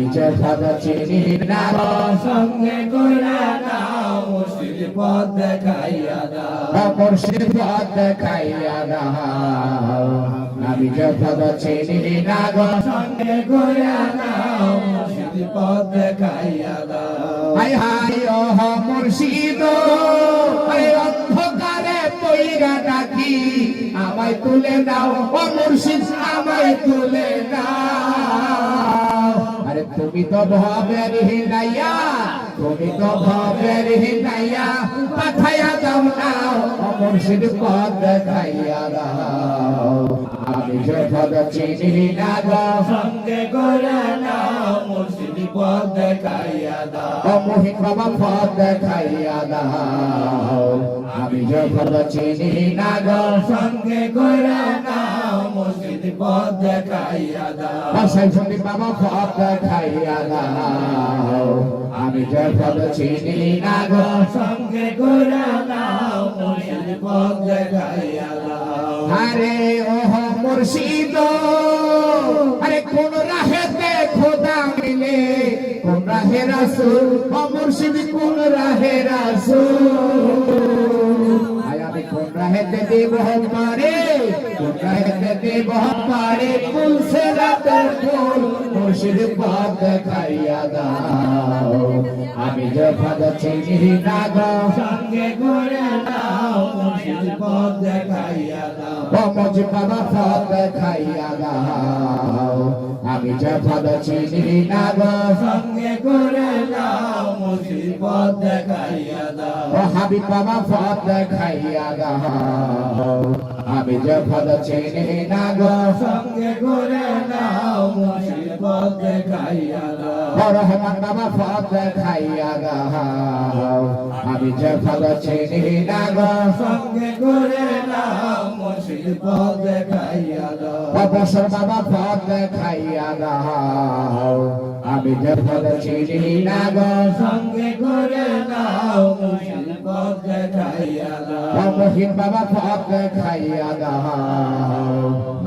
আমি যে পদ চিনি না গো সঙ্গে কইরা নাও মুর্শিদ পথ দেখাইয়া দাও মুর্শিদ পদ দেখাইয়া দাও আমি যে পদ চিনি না গো সঙ্গে কইরা নাও মুর্শিদ পথ দেখাইয়া দাও হাই হাই ও মুর্শিদ আরে অন্ধকারে পইরা ডাকি আমায় তুলে দাও ও মুর্শিদ আমায় তুলে দাও আরে তুমি তো ভবের হিনাইয়া তুমি তো ভবের হিনাইয়া পাঠাইয়া দাও না ও মুর্শিদ পদ দেখাইয়া দাও আমি যে পদ চিনি না গো সঙ্গে কইরা নাও মুর্শিদ পথ দেখাইয়া দাও ও মোহিন বাবা পদ দেখাইয়া দাও আমি যে পদ চিনি না গো সঙ্গে কইরা নাও মুর্শিদ পথ দেখাইয়া দাও সাইফুদ্দি বাবা পদ দেখাইয়া দাও আমি যে পদ চিনি না গো সঙ্গে কইরা নাও মুর্শিদ পথ দেখাইয়া দাও আরে ও মুর্শিদ আরে কোন রাহেতে খোদা মিলে কোন রাহে রাসূল ও মুর্শিদ কোন রাহে রাসূল আমি কোন রাহেতে দেব পারে কোন রাহেতে দেব পারে ফুল সে রাতের ফুল মুর্শিদ পদ দেখাইয়া দাও আমি যে পদ চিনি না গো সঙ্গে কইরা নাও মুর্শিদ পথ দেখাইয়া দাও ও মুর্শিদ বাবা পদ দেখাইয়া দাও আমি যে পদ চিনি না গো সঙ্গে কইরা নাও মুর্শিদ পথ দেখাইয়া দাও ও হাবিব বাবা পদ দেখাইয়া দাও আমি যে পদ চিনি না গো সঙ্গে কইরা নাও মুর্শিদ পথ দেখাইয়া দাও ও রহমান বাবা পদ দেখাইয়া দাও আমি যে পদ চিনি না গো সঙ্গে কইরা নাও মুর্শিদ পথ দেখাইয়া দাও ও বসর বাবা পদ দেখাইয়া দাও আমি যে পদ চিনি না গো সঙ্গে কইরা নাও মুর্শিদ পথ দেখাইয়া দাও ও মহিন বাবা পদ দেখাইয়া দাও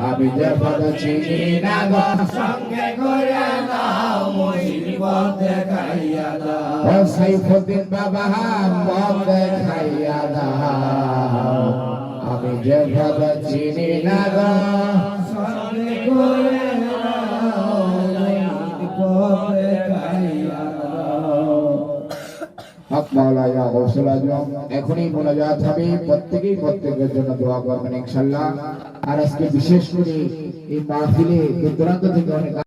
আমি যে পদ চিনি না গো সঙ্গে কইরা নাও মুর্শিদ পথ দেখাইয়া দাও ও সাইফুদ্দিন বাবা পদ দেখাইয়া দাও আমি যে পদ চিনি না গো সঙ্গে কইরা নাও মুর্শিদ পথ দেখাইয়া দাও হক মাওলা ইয়া গৌসুল আজম এখনই মোনাজাত হবে প্রত্যেকেই প্রত্যেকের জন্য দোয়া করবেন ইনশাআল্লাহ আর আজকে বিশেষ করে এই মাহফিলে দূর দূরান্ত থেকে অনেক